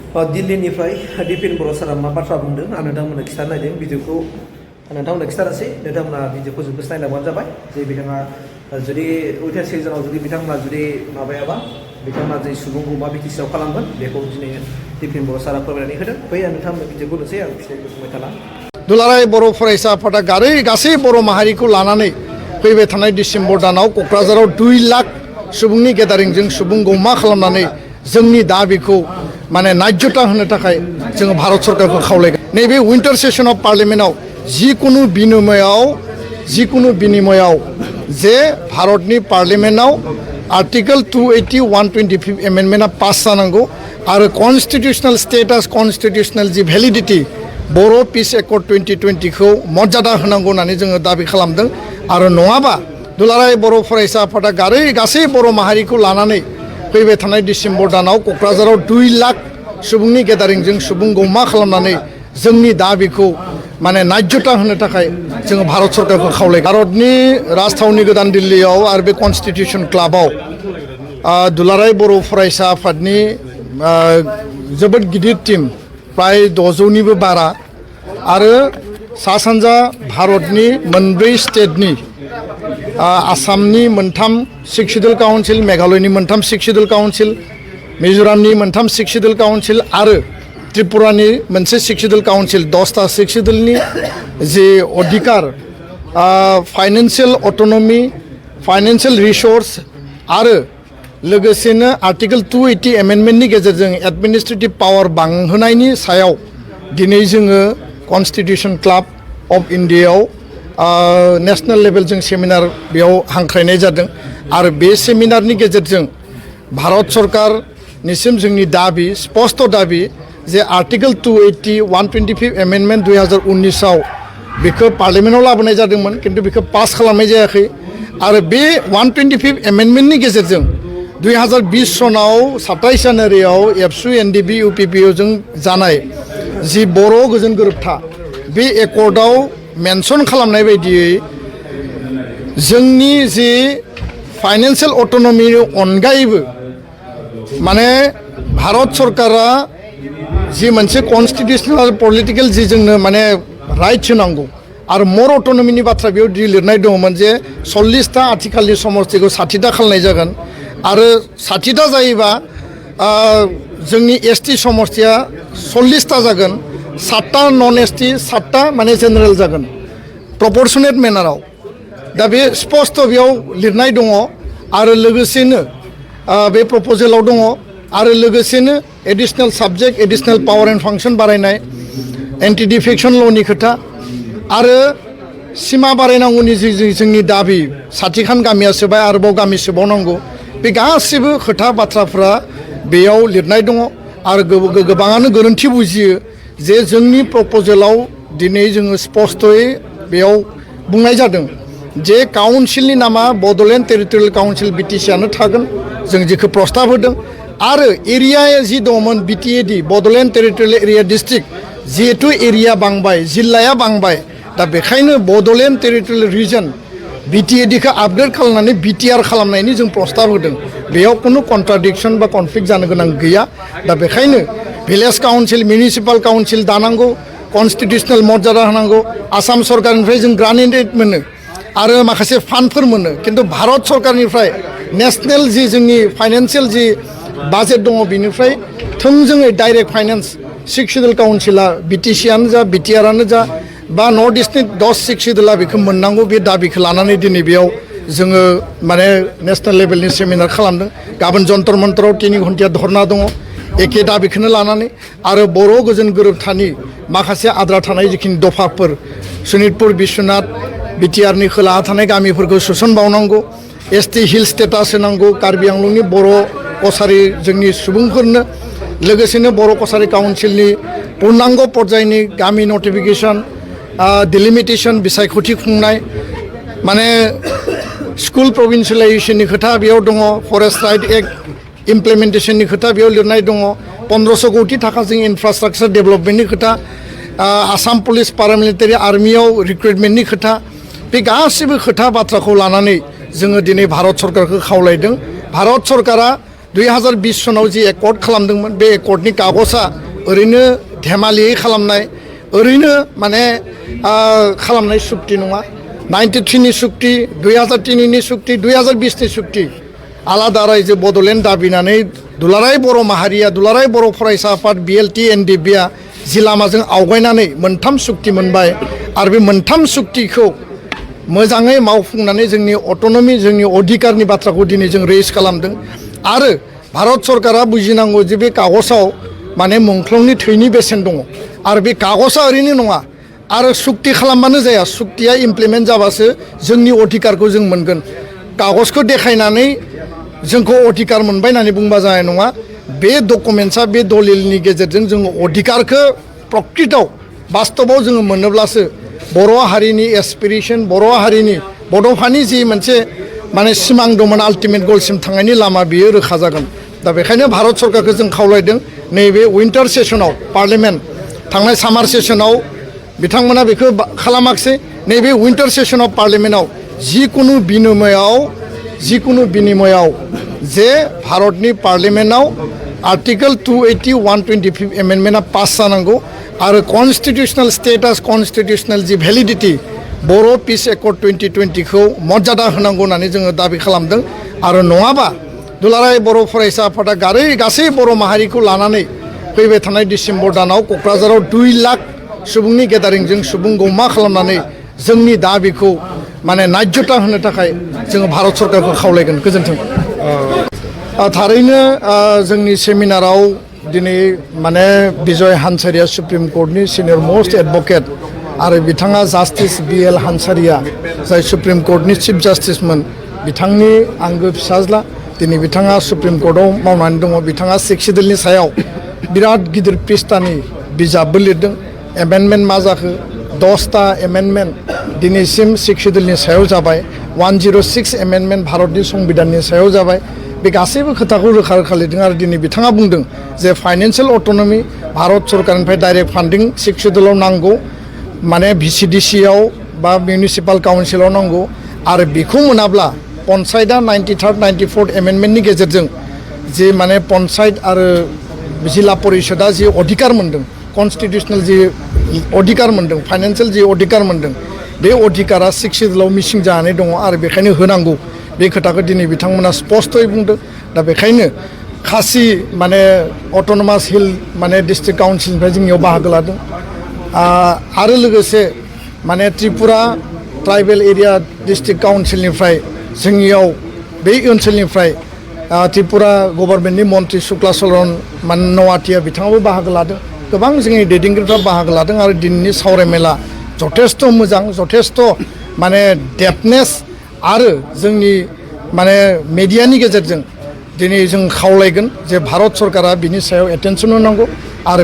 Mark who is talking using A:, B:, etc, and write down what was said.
A: दिल्लीनिफ्राय दिपेन बर' सारा मा बाथ्रा बुंदों आं नोंथांमोननो खिथानो नागिरदों भिडिअखौ नोंथांमोननो खिथानोसै नोंथांमोना भिडिअखौ जोबजासे नायलांबानो जाबाय जे बिथाङा जुदि उइटार सिजनाव जुदि बिथांमोना जुदि माबायाबा बिथांमोना जे सुबुंखौ मा बिटिसिआव खालामगोन बेखौ दिनै दिपेन बर' सारा फोरमायनानै होदों बै आं नोंथांमोननो भिडिअखौ नुसै आं फिथाइखौ बुंबाय थाला
B: दुलाराय बर' फरायसा आफादा गासै बर' माहारिखौ लानानै फैबाय थानाय डिसेम्बर दानाव क'क्राझाराव 2 लाख सुबुंनि गेदारिंजों सुबुं गौमा खालामनानै जोंनि दाबिखौ माने नायजता होनो थाखाय जोङो भारत सरकारखौ खावलायगोन नैबे उइन्टार सेसन अफ पार्लियामेन्टआव जिकुनु बिनिमयाव जे भारतनि पार्लियामेन्टआव आर्टिकल 280 125 एमेन्डमेन्टआ पास जानांगौ आरो कन्स्टिटिउसनेल स्टेटास कन्स्टिटिउसनेल जि भेलिडिटि बर' पिस एकर्ड 2020 खौ मर्यादा होनांगौ होननानै जोङो दाबि खालामदों आरो नङाबा दुलाराय बर' फरायसा आफादा गासै बर' माहारिखौ लानानै फैबाय थानाय डिसेम्बर दानाव क'क्राझाराव 2 लाख सुबुंनि गेदारिंजों सुबुं गौमा खालामनानै जोंनि दाबिखौ माने नायजता होनो थाखाय जोङो भारत सरकारखौ खावलायगोन भारतनि राजथावनि गोदान दिल्लीयाव आरो बे कन्स्टिटिउसन क्लाबाव दुलाराय बर' फरायसा आफादनि जोबोद गिदिर टीम प्राय 600निबो बारा आरो सा सानजा भारतनि मोनब्रै स्टेटनि आसामनि 3 सिक्स शेड्युल काउन्सिल मेघालयनि 3 सिक्स शेड्युल काउन्सिल मिज'रामनि 3 सिक्स शेड्युल काउन्सिल आरो त्रिपुरानि 1 सिक्स शेड्युल काउन्सिल 10टा सिक्स शेड्युलनि जि अधिकार फाइनेन्शियेल अट'नमि फाइनेन्शियेल रिसोर्स आरो लोगोसेनो आर्टिकल 280 एमेन्डमेन्टनि गेजेरजों एडमिनिस्ट्रेटिभ पावार बांहोनायनि सायाव दिनै जोङो कन्स्टिटिउसन क्लाब अफ इन्डियायाव नेशनेल लेभेलजों सेमिनार बेयाव हांख्रायनाय जादों आरो बे सेमिनारनि गेजेरजों भारत सरकारनिसिम जोंनि दाबि स्पष्ट दाबि जे आर्टिकल 280 125 एमेन्डमेन्ट 2019आव बेखौ पार्लियामेन्टआव लाबोनाय जादोंमोन खिन्थु बेखौ पास खालामनाय जायाखै आरो बे 125 एमेन्डमेन्टनि गेजेरजों 2020 सनाव 27 जानुवारियाव एबसु एनडिबि इउपिपिअजों जानाय जि बर' गोजोन गोरोबथा बे एकर्डआव मेनसन खालामनाय बायदियै जोंनि जि फाइनेन्शियेल अट'नमिनि अनगायैबो माने भारत सरकारा जि मोनसे कन्स्टिटिउसनेल पलिटिकेल जि जोंनो माने राइट्स होनांगौ आरो मर अट'नमिनि बाथ्रा बेयाव लिरनाय दङमोन जे 40टा आथिखालनि समस्तिखौ 60टा खालामनाय जागोन आरो 60टा जायोबा जोंनि एसटि समस्तिया 40टा जागोन 7टा नन एसटि 7टा माने जेनेरेल जागोन प्रपर्शनेट मेनाराव दा बे स्पष्ट बेयाव लिरनाय दङ आरो लोगोसेनो बे प्रप'जेलाव दङ आरो लोगोसेनो एडिशनेल साबजेक्ट एडिशनेल पावार एन्ड फांसन बारायनाय एन्टि डिफेक्शन ल'नि खोथा आरो सिमा बारायनांगौनि जि जोंनि दाबि 60खान गामिया सोबाय आरोबाव गामि सोबावनांगौ बे गासैबो खोथा बाथ्राफ्रा बेयाव लिरनाय दङ आरो गोबाङानो गोरोन्थि बुजियो जे जोंनि प्रप'जेलाव दिनै जोङो स्पष्टयै बेयाव बुंनाय जादों जे काउन्सिलनि नामा बड'लेण्ड टेरिटरियेल काउन्सिल बिटिसिआनो थागोन जों जेखौ प्रस्ताब होदों आरो एरियाया जि दङमोन BTAD Bodoland territorial area district जिहेतु एरिया बांबाय जिल्लाया बांबाय दा बेखायनो बड'लेण्ड टेरिटरियेल रिजन बिटिएडिखौ आपग्रेड खालामनानै बिटिआर खालामनायनि जों प्रस्ताब होदों बेयाव खुनु कन्ट्राडिक्सन बा कनफ्लिक्ट जानो गोनां गैया दा बेखायनो भिलेज काउन्सिल मिउनिसिपाल काउन्सिल दानांगौ कन्स्टिटिउसनेल मर्यादा होनांगौ आसाम सरकारनिफ्राय जों ग्रान्ट एड मोनो आरो माखासे फान्डफोर मोनो खिन्थु भारत सरकारनिफ्राय नेशनेल जि जोंनि फाइनेन्शियेल जि बाजेट दङ बिनिफ्राय थोंजोङै डाइरेक्ट फाइनेन्स सिक्स शेड्युल काउन्सिला बिटिसिआनो जा बिटिआरआनो जा बा नर्थ इस्टनि 10 सिक्स शेड्युला बेखौ मोननांगौ बे दाबिखौ लानानै दिनै बेयाव जोङो माने नेशनेल लेभेलनि सेमिनार खालामदों गाबोन जन्तर मन्तराव 3 घन्टाया धरना दङ एखे दाबिखौनो लानानै आरो बर' गोजोन गोरोबथानि माखासे आद्रा थानाय जिखिनि दफाफोर सनितपुर बिश्वनाथ बिटिआरनि खोलाहा थानाय गामिफोरखौ सोसनबावनांगौ एसटि हिल स्टेटास होनांगौ कार्बि आंलंनि बर' कसारि जोंनि सुबुंफोरनो लोगोसेनो बर' कसारि काउन्सिलनि पूर्णांग पर्यायनि गामि नटिफिकेसन डिलिमिटेसन बिसायख'थि खुंनाय माने स्कुल प्रभिन्सियेलाइजेसननि खोथा बेयाव दङ फरेस्ट राइट एक्ट इमप्लिमेन्टेसननि खोथा बेयाव लिरनाय दङ 1500 कोटि थाखाजों इनफ्रास्ट्राक्चार डेभेलपमेन्टनि खोथा आसाम पुलिस पारामिलिटारि आर्मियाव रिक्रुटमेन्टनि खोथा बे गासैबो खोथा बाथ्राखौ लानानै जोङो दिनै भारत सरकारखौ खावलायदों भारत सरकारा 2020 सनाव जि एकर्ड खालामदोंमोन बे एकर्डनि कागजा ओरैनो धेमालियै खालामनाय ओरैनो माने खालामनाय सुक्ति नङा 93 नि सुक्ति 2003 नि सुक्ति 2020 नि सुक्ति आलादा रायजो बड'लेण्ड दाबिनानै दुलाराय बर' माहारिया दुलाराय बर' फरायसा आफाद BLT NDBआ जि लामाजों आवगायनानै मोनथाम सुक्ति मोनबाय आरो बे मोनथाम सुक्तिखौ मोजाङै मावफुंनानै जोंनि अट'नमि जोंनि अधिकारनि बाथ्राखौ दिनै जों रेज खालामदों आरो भारत सरकारा बुजिनांगौ जे बे कागजाव माने मुंख्लंनि थैनि बेसेन दङ आरो बे कागजा ओरैनो नङा आरो सुक्ति खालामबानो जाया सुक्तिया इमप्लिमेन्ट जाबासो जोंनि अधिकारखौ जों मोनगोन कागजखौ देखायनानै जोंखौ अधिकार मोनबाय होननानै बुंबा जानाय नङा बे डकुमेन्टसा बे दलिलनि गेजेरजों जोङो अधिकारखौ प्रकृताव बास्तबाव जोङो मोनोब्लासो बर' हारिनि एसपिरेसन बर' हारिनि बड'फानि जि मोनसे माने सिमां दंमोन आल्टिमेट गलसिम थांनायनि लामा बियो रोखा जागोन दा बेखायनो भारत सरकारखौ जों खावलायदों नैबे उइन्टार सेसनाव पार्लियामेन्ट थांनाय सामार सेसनाव बिथांमोना बेखौ खालामाखिसै नैबे उइन्टार सेसनाव पार्लियामेन्टआव जिकुनु बिनिमयाव जे भारतनि पार्लियामेन्टआव आर्टिकल 280 125 एमेन्डमेन्टआ पास जानांगौ आरो कन्स्टिटिउसनेल स्टेटास कन्स्टिटिउसनेल जि भेलिडिटि बर' पिस एकर्ड 2020 खौ मर्यादा होनांगौ होननानै जोङो दाबि खालामदों आरो नङाबा दुलाराय बर' फरायसा आफादा गासै बर' माहारिखौ लानानै फैबाय थानाय डिसेम्बर दानाव क'क्राझाराव 2 लाख सुबुंनि गेदारिंजों सुबुं गौमा खालामनानै जोंनि दाबिखौ माने नायजता होनो थाखाय जोङो भारत सरकारखौ खावलायगोन गोजोन्थों थारैनो जोंनि सेमिनाराव दिनै माने बिजय हानसारिया सुप्रिम कर्टनि सिनियर मोस्ट एडभकेट आरो बिथाङा जास्टिस BL हानसारिया जाय सुप्रिम कर्टनि चिफ जास्टिसमोन बिथांनि आंगो फिसाज्ला दिनै बिथाङा सुप्रिम कर्टआव मावनानै दङ बिथाङा सिक्स सिडिउलनि सायाव बिराद गिदिर पिस्तानि बिजाबबो लिरदों एमेन्डमेन्ट मा जाखो 10टा एमेन्डमेन्ट दिनैसिम सिक्स सिडिउलनि सायाव जाबाय 106 एमेन्डमेन्ट भारतनि संबिधाननि सायाव जाबाय बे गासैबो खोथाखौ रोखा रोखा लिरदों आरो दिनै बिथाङा बुंदों जे फाइनेन्सियेल अट'नमि भारत सरकारनिफ्राय डाइरेक्ट फान्डिं सिक्स सिडिउलाव नांगौ माने VCDCआव बा मिउनिसिपाल काउन्सिलाव नांगौ आरो बेखौ मोनाब्ला पन्सायतआ 93rd 94th एमेन्डमेन्टनि गेजेरजों जे माने पन्सायत आरो जिल्ला परिषदआ जि अधिकार मोन्दों कन्स्टिटिउसनेल जि अधिकार मोन्दों फाइनेन्सियेल जि अधिकार मोन्दों बे अधिकारा सिक्स सिडिउलाव मिसिं जानानै दङ आरो बेखायनो होनांगौ बे खोथाखौ दिनै बिथांमोना स्पष्टयै बुंदों दा बेखायनो खासि माने अट'नमास हिल माने डिस्ट्रिक्ट काउन्सिलनिफ्राय जोंनियाव बाहागो लादों आरो लोगोसे माने त्रिपुरा ट्राइबेल एरिया डिस्ट्रिक्ट काउन्सिलनिफ्राय जोंनियाव बे ओनसोलनिफ्राय त्रिपुरा गभर्नमेन्टनि मन्त्रि शुक्ला चरण मान नवाटिया बिथाङाबो बाहागो लादों गोबां जोंनि दैदेनगिरिफ्रा बाहागो लादों आरो दिनैनि सावरायमेला जथेस्थ' मोजां जथेस्थ' माने डेपनेस आरो जोंनि माने मेडियानि गेजेरजों दिनै जों खावलायगोन जे भारत सरकारा बिनि सायाव एटेनसन होनांगौ आरो